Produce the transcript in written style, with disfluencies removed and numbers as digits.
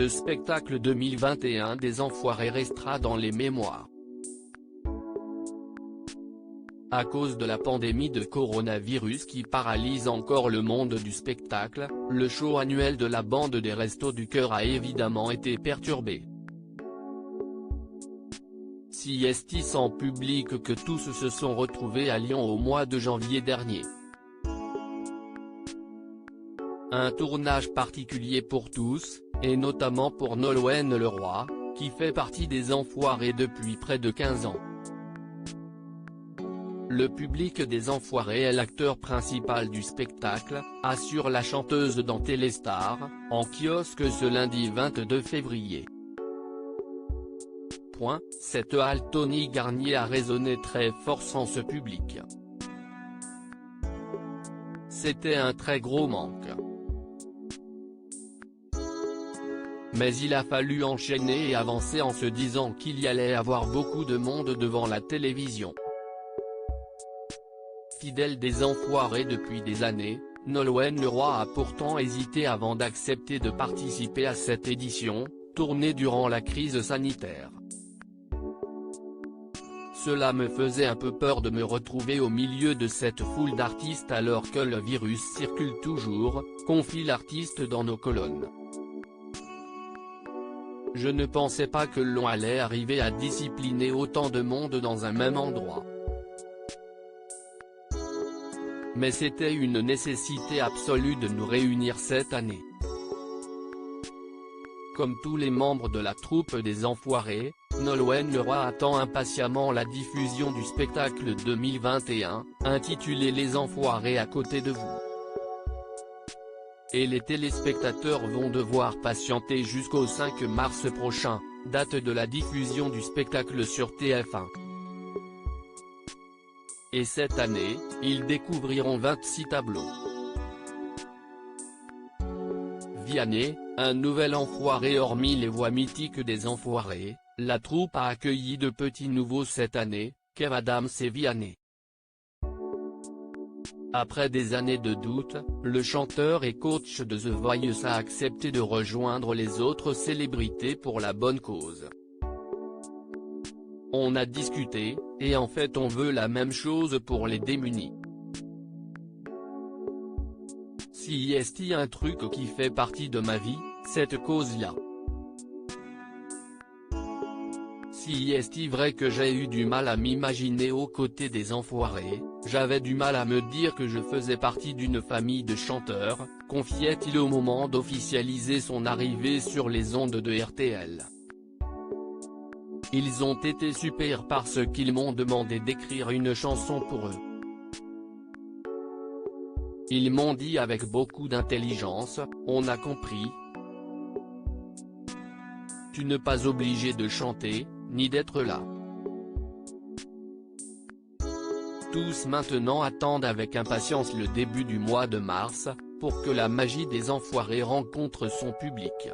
le spectacle 2021 des Enfoirés restera dans les mémoires. À cause de la pandémie de coronavirus qui paralyse encore le monde du spectacle, le show annuel de la bande des Restos du Cœur a évidemment été perturbé. Si est sans public que tous se sont retrouvés à Lyon au mois de janvier dernier. Un tournage particulier pour tous, et notamment pour Nolwenn Leroy, qui fait partie des Enfoirés depuis près de 15 ans. Le public des Enfoirés est l'acteur principal du spectacle, assure la chanteuse dans Téléstar, en kiosque ce lundi 22 février. Cette halte Tony Garnier a résonné très fort sans ce public. C'était un très gros manque. Mais il a fallu enchaîner et avancer en se disant qu'il y allait avoir beaucoup de monde devant la télévision. Fidèle des Enfoirés depuis des années, Nolwenn Leroy a pourtant hésité avant d'accepter de participer à cette édition, tournée durant la crise sanitaire. Cela me faisait un peu peur de me retrouver au milieu de cette foule d'artistes alors que le virus circule toujours, confie l'artiste dans nos colonnes. Je ne pensais pas que l'on allait arriver à discipliner autant de monde dans un même endroit. Mais c'était une nécessité absolue de nous réunir cette année. Comme tous les membres de la troupe des Enfoirés, Nolwenn Leroy attend impatiemment la diffusion du spectacle 2021, intitulé Les Enfoirés à côté de vous. Et les téléspectateurs vont devoir patienter jusqu'au 5 mars prochain, date de la diffusion du spectacle sur TF1. Et cette année, ils découvriront 26 tableaux. Vianney, un nouvel enfoiré hormis les voix mythiques des Enfoirés, la troupe a accueilli de petits nouveaux cette année, Kev Adams et Vianney. Après des années de doute, le chanteur et coach de The Voice a accepté de rejoindre les autres célébrités pour la bonne cause. On a discuté, et en fait on veut la même chose pour les démunis. Si est un truc qui fait partie de ma vie, cette cause-là. Si est vrai que j'ai eu du mal à m'imaginer aux côtés des Enfoirés, j'avais du mal à me dire que je faisais partie d'une famille de chanteurs, confiait-il au moment d'officialiser son arrivée sur les ondes de RTL. Ils ont été super parce qu'ils m'ont demandé d'écrire une chanson pour eux. Ils m'ont dit avec beaucoup d'intelligence, on a compris. Tu n'es pas obligé de chanter, ni d'être là. Tous maintenant attendent avec impatience le début du mois de mars, pour que la magie des Enfoirés rencontre son public.